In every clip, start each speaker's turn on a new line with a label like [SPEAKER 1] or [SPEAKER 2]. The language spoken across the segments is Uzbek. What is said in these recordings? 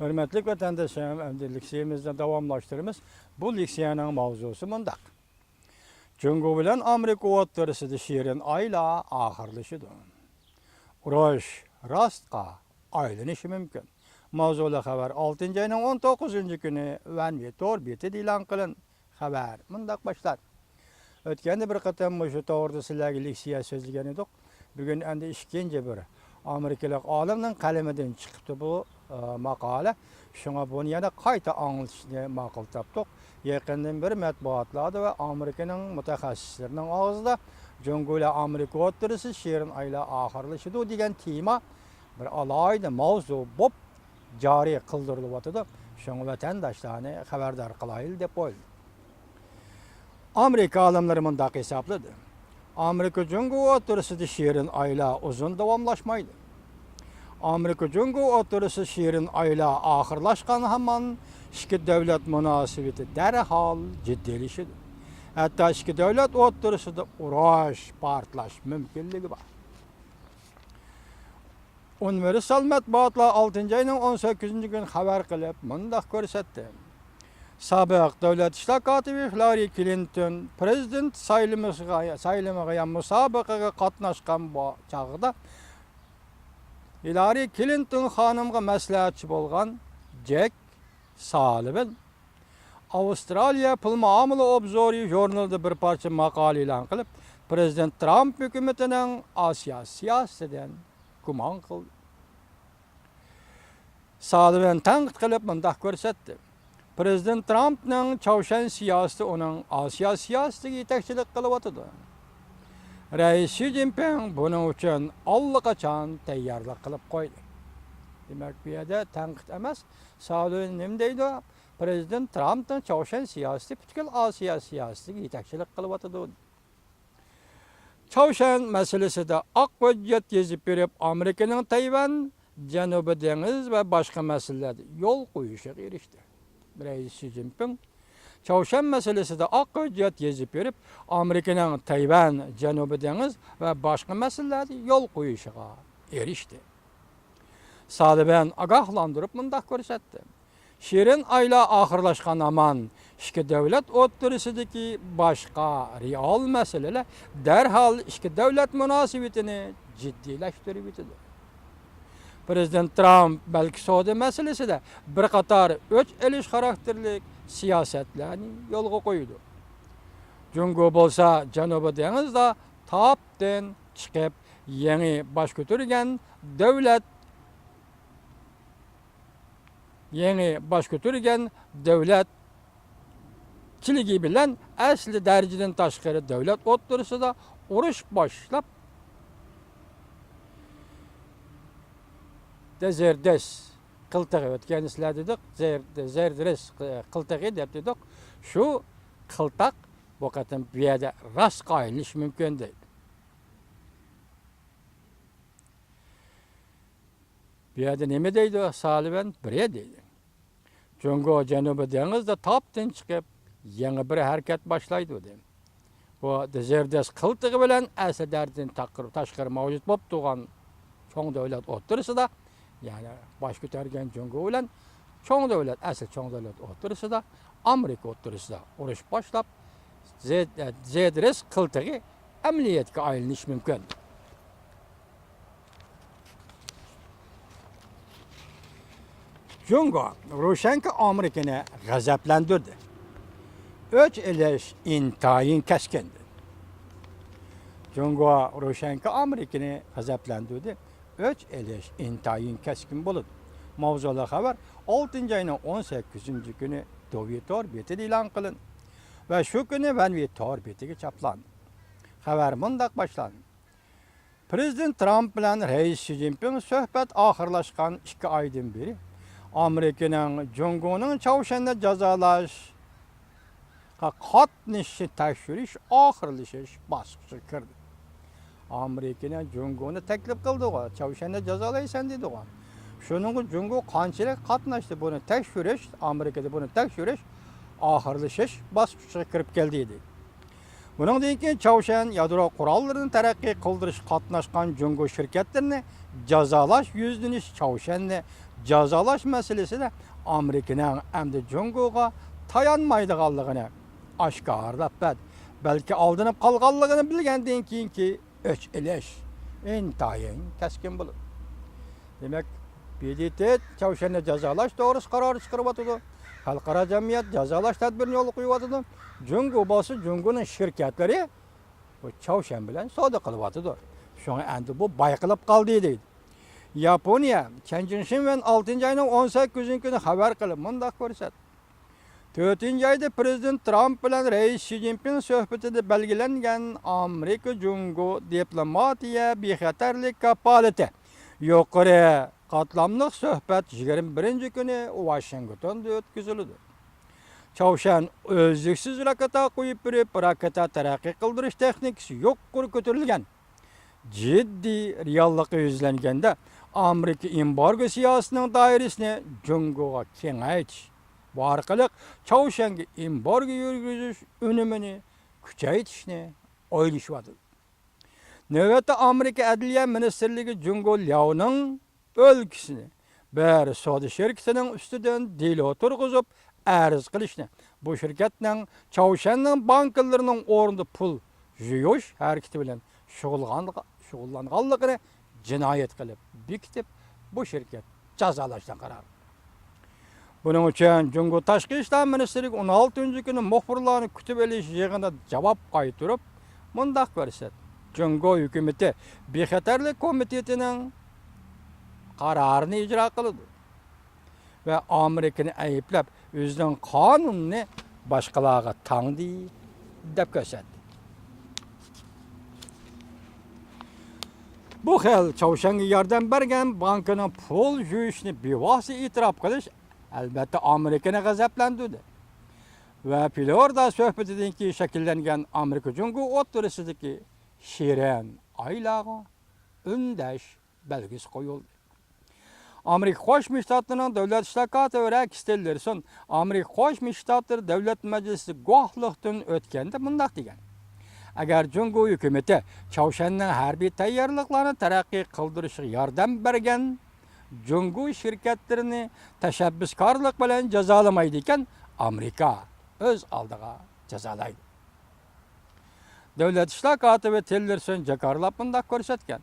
[SPEAKER 1] Hürmetlik vatandaşlarım, endi liksiyemizde davamlaştırımız. Bu liksiyanın mavzusu mundaq. Cungu bilen Amerika o'rtasida shirin ayla ahirlashidir. Urush rastqa aylanishi mumkin. Mavzuli xabar 6-ayning 19-kuni Vanvitor betida e'lon qilin. Xabar mundaq boshlar. O'tganda bir qatam shu to'g'rida sizlarga leksiya so'zlagan edik. Bugun endi ikkinchi bir Amerikalik olimning qalamidan chiqibdi bu maqola. Shunga buni yana qayta anglashni ma'qul topdik. Yaqindan bir matbuotlarda va Amerikaning mutaxassislarining og'zida Jungu ile Amerika o'rtasida shirin ayla oxirlashidu degan tema bir alohida mavzu bo'lib joriy qildirilyapti. Shunga vatandoshlarni xabardor qilaylik deb o'yladim. Amerika olimlari mundaq hisobladi. Amerika Jungu o'rtasida shirin ayla uzun davomlashmaydi. Amerika Jungu o'rtasida shirin ayla oxirlashgan hamon ikki davlat munosabati darhol jiddiylashadi. Hatto ikki davlat o'rtasida urush, portlash mumkinligi bor. Universal matbuotlar 6-ayning 18-kuni xabar qilib, mundaq ko'rsatdi. Sobiq davlat ishlar kotibi Hillary Clinton prezident saylamiga musobaqaga qatnashgan chog'ida Hillary Clinton xonimga maslahatchi bo'lgan Jack Sullivan Avstraliya pul muomala obzori jurnalida bir parcha maqola e'lon qilib, prezident Trump hukumatining Osiyo siyosatidan gumon qildi. Sullivan tanqid qilib mundaq ko'rsatdi. Prezident Trumpning Chavshan siyosati uning Osiyo siyosatiga yetakchilik qilyotdi. Rais Xi Jinping buning uchun allaqachon tayyorlik qilib qo'ydi. Demak, bu yerda tanqid emas, Sullivan nima deydi? Prezident Trumpning Chavshan siyosati butkul Osiyo siyosatiga yetakchilik qilyotdi. Chavshan masalasida oq hujjat yezib berib, Amerikaning Tayvan, Janubiy dengiz va boshqa masalalarda yo'l qo'yishiga erishdi. Rais Xi Jinping Chavshan masalasida oq hujjat yezib berib, Amerikaning Tayvan, Janubiy dengiz va boshqa masalalarda yo'l qo'yishiga erishdi. Sullivan ogohlantirib mundaq ko'rsatdi. Shirin ayla oxirlashgan aman ikki davlat o'rtasidagi boshqa real masalalar darhol ikki davlat munosabatini jiddiylashtirib yetadi. Prezident Trump balki savdo masalasida bir qator o'ch elish xarakterli siyosatlarni yo'lga qo'ydi. Jungu bo'lsa Janubiy dengizda topdan chiqib yangi bosh ko'targan davlatchiligi bilan asli darajadan tashqari davlat o'rtasida urush boshlab Zerdes qiltig'i o'tgan sizlar dedik, Zerdes qiltig'i deb dedik. Shu qiltaq bu qatim bu yerda rast qoyilish mumkin deydi. Bu yerda nima deydi Sullivan? Bir deydi. Jungu Janubiy dengizda topdan chiqib yangi bir harakat boshlaydi dedi. Bu Zerdes qiltig'i bilan asarlardan tashqari mavjud bo'lib turgan cho'ng davlat o'rtasida yani bosh ko'targan Jungu bilan cho'ng davlat, asl cho'ng davlat o'rtasida Amerika o'rtasida urush boshlab Zerdes qiltig'i amaliyotga aylanishi mumkin. Jungu Rushanka Amerikani g'azablantirdi. O'ch elish intayin kaskindir. Jungu Rushanka Amerikani g'azablantirdi. O'ch elish intayin kaskin bo'ladi. Mavzuli xabar 6-ayning 18-kuni Vanvitor betida e'lon qilindi va shu kuni Vanvitor betiga choplandi. Xabar mundaq boshlandi. Prezident Trump bilan Rais Xi Jinping suhbat oxirlashgan 2 oydan beri Amerikaning Junguning Chavshanda jazolash qatnashishi tekshirish oxirlashish bosqichiga kirdi. Amerikaning Junguni taklif qildi, Chavshanda jazolaysan dedi. Shuning uchun Jungu qanchalik qatnashdi buni tekshirish, Amerikada buni tekshirish oxirlashish bosqichiga kirib keldi edi. Buningdan keyin Chavshan yadro qurollarini taraqqiy qildirish qatnashgan Jungu shirkatlarini jazolash yuzlanish Chavshanni jazalash masalasi de Amerikaning hamda Jungoga tayanmaydiganligini oshkorlab berdi. Balki oldinib qolganligini bilgandan keyinki o'ch ilish intayin kaskin bo'ladi. Demak, BDT Chavshanni jazolash to'g'risida qaror chiqaryapti. Xalqaro jamiyat jazolash tadbirini yo'l qo'yyapti. Jungo bo'lsa Jungoning shirkatlari bu Chavshan bilan savdo qilyapti. Shunga endi bu bayqilib qoldi deydi. Yaponiya Chanjinshinvan 6-oyning 18-kuni xabar qilib mundaq ko'rsatdi. 4-oyda Prezident Trump bilan Reis Xi Jinping suhbatida belgilangan Amerika Jungo diplomatiya bexatarlik kapolati yuqori qatlamli suhbat 21-kuni Washingtonda o'tkazildi. Chavshan o'zliksiz raketa qo'yib berib, raketa taraqqiy qildirish texnikasi yuqori ko'tarilgan. Jiddiy reallikka yuzlanganda Amerika embargo siyosatining doirasini Jungoga kengaytirish, bu orqali Chavshanga embargo yurgizish unumini kuchaytirishni o'ylashyapti. Navbatda Amerika Adliya Ministrligi Jungo Liaoning o'lkasini bir savdo shirkatining ustidan delo turg'izib arz qilishni, bu shirkatning Chavshanning banklarining o'rnida pul yuyish harakati bilan shug'ullanganligini jinoyat qilib bekitib, bu shirkat jazolashdan qaror. Buning uchun Jungo Tashqi ishlar ministrligi 16-kuni muxbirlarni kutib olish yig'inida javob qaytarib, mundaq ko'rsatdi. Jungo hukumati bexatarlik komitetining qarorini ijro qildi va Amerikani ayblab, o'zining qonunni boshqalarga tangdi deb ko'rsatdi. Bu xil Chavshanga yordam bergan bankining pul yuyishni bevosita e'tirof qilish albatta Amerikani g'azablantirdi. Va Florida suhbatidan keyin shakllangan Amerika Jungo o'rtasidagi shirin oilaga undash belgisi qo'yildi. Amerika Qo'shma Shtatlarining davlat ishlar kotibi Rex Tillerson Amerika Qo'shma Shtatlari davlat majlisi guvohlikdan o'tganda mundaq degan: Agar Jungo hukumati Chavshanning harbiy tayyorliklarini taraqqiy qildirishga yordam bergan Jungo shirkatlarini tashabbuskorlik bilan jazolamaydi ekan, Amerika o'z oldiga jazolaydi. Davlat ishlar kotibi Tillerson jakarlab bundaq ko'rsatgan: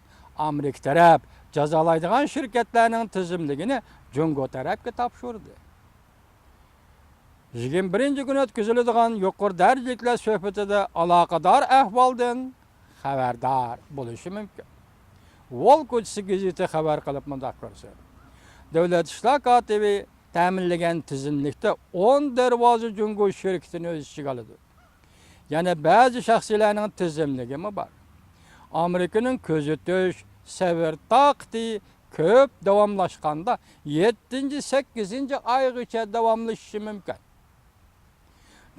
[SPEAKER 1] Amerika taraf jazolaydigan shirkatlarning tizimligini Jungo tarafga topshirdi. 21-kuni o'tkaziladigan yuqori darajaliklar suhbatida aloqador ahvoldan xabardor bo'lishi mumkin. Wall ko'chasi gazeti xabar qilib mundaq ko'rsatdi: Davlat ishlar kotibi ta'minlagan tizimlikda 10 darvoza Jungo shirkatini o'z ichiga oladi. Yana ba'zi shaxsiylarning tizimligi bor. Amerikaning ko'zitish savr taqti ko'p davomlashganda 7-8 oygacha davomlashishi mumkin.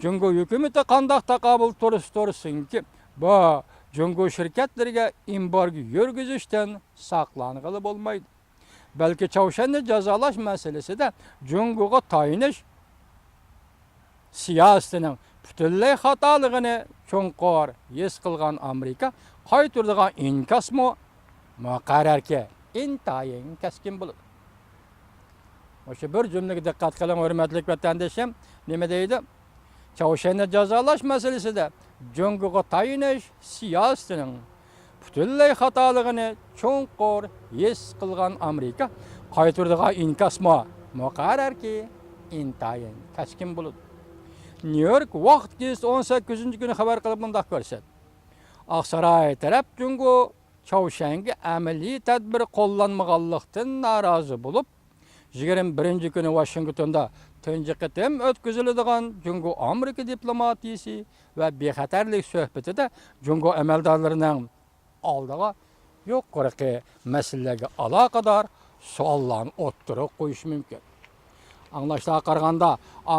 [SPEAKER 1] Jungo hukumati qandoq taqobil tursinki, bu Jungo shirkatlariga embargo yurgizishdan saqlang'ili bo'lmaydi. Balki Chavshanni jazolash masalasida Jungoga tayinish siyosatining butunlay xatoligini cho'nqor his qilgan Amerika qaytirdigan inkasmo muqarrarki intayin kaskin bo'ladi. O'sha bir jumlaga diqqat qiling, hurmatli vatandoshim. Nima deydi? Chavshanni jazolash masalasida Jungoga tayinish siyosatining butunlay xatoligini cho'nqor his qilgan Amerika qaytirdigan inkasmo muqarrarki intayin kaskin bo'ladi. New York vaqt gazeti 18-kuni xabar qilib mundaq ko'rsatdi: Oqsaroy taraf Jungo Chavshanga amaliy tadbir qo'llanmaganlikdan norozi bo'lib, 21-kuni Washingtonda tunji qitim o'tkaziladigan Jungo Amerika diplomatiyasi va bexatarlik suhbatida Jungo amaldorlarining oldiga yuqorqi masalalarga aloqador savollarni o'ttirib qo'yish mumkin. Anglashlarga qaraganda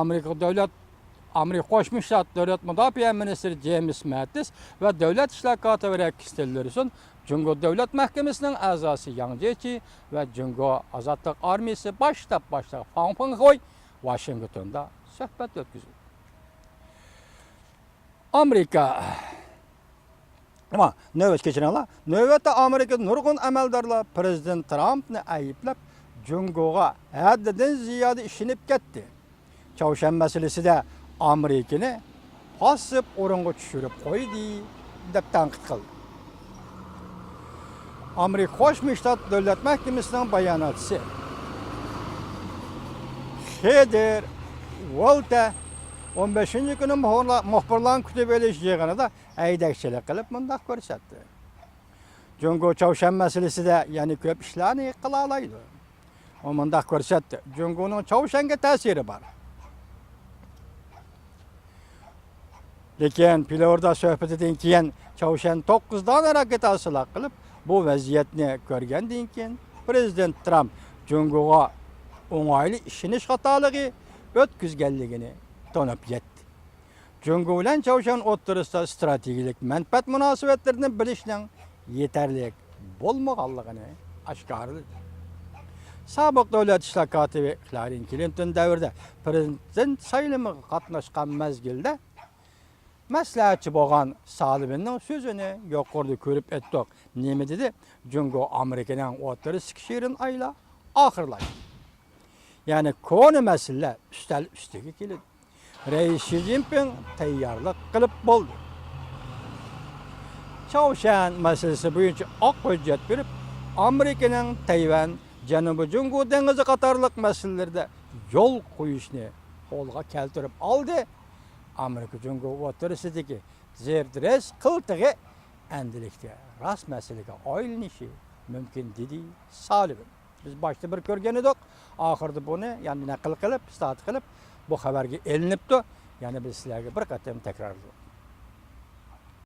[SPEAKER 1] Amerika Qo'shma Shtatlar davlat mudofaa ministri James Mattis va davlat ishlar kotibi Rex Tillerson Jungo davlat mahkamasining a'zosi Yang Jiechi va Jungo ozodlik armiyasi bosh shtab boshlig'i Fang Fenghui Washingtonda suhbat o'tkazdi. Amerika navbat kechiringlar. Navbatda Amerika nurg'un amaldorlar Prezident Trumpni ayblab, Cungo'ga haddidan ziyade işinip gitti. Çavuşan meselesi de Amerika'nı pasıp orunga düşürüp koydu, dep tankit kıldı. Amerika Koşma Ştat Devlet Mahkemesi'nin bayanatçısı Heather Walter 15. günü muhbirlan kütübeleş yığınında aydakçılık kılıp mındak görsetdi. Cungo Çavuşan meselesi de yani köp işlerini kılalaydı. O mındak görsetdi. Cungo'nun Çavuşan'a tesiri var. Lekin pilorda söhbet edin keyin Çavuşan 9'dan hareket asılak kılıp bu vaziyetni görgenden keyin Prezident Trump Cungo'ga oңайлы işiniş hatalığı ötküzgenligini tonup yetti. Cungo bilen Çavuşan o'rtasida strategik menfaat münasebetlerini bilishning yeterli bolmaganligini aşkarladı. Sabık Devlet İşler Katibi Hillary Clinton davrida prezident sayılımı qatnaşkan mezgilde maslahatçı bolgan Sullivan'ın sözünü yuqorida ko'rib etdik. Nima dedi? Cungo Amerikaning o'rtasi kishirin ayla oxirladi. Yani konu mesele üstel üsteki keldi. Reis Xi Jinping tayyorlik qilib bo'ldi. Çavuşan meselesi bo'yicha oq hujjat berib, Amerikaning Tayvan, Janubiy Jungo dengizi qatorliq masalalarda yo'l qo'yishni qo'lga keltirib oldi. Amerika Jungo o'rtasidagi zerdires qiltig'i endilikda rast masalaga aylanishi mumkin dedi Sullivan. Biz başta bir ko'rgan edik. Oxirda buni yani naql qilib, istat qilib bu xabarga elinibdi. Yani biz sizlarga bir qatam takrorlaymiz.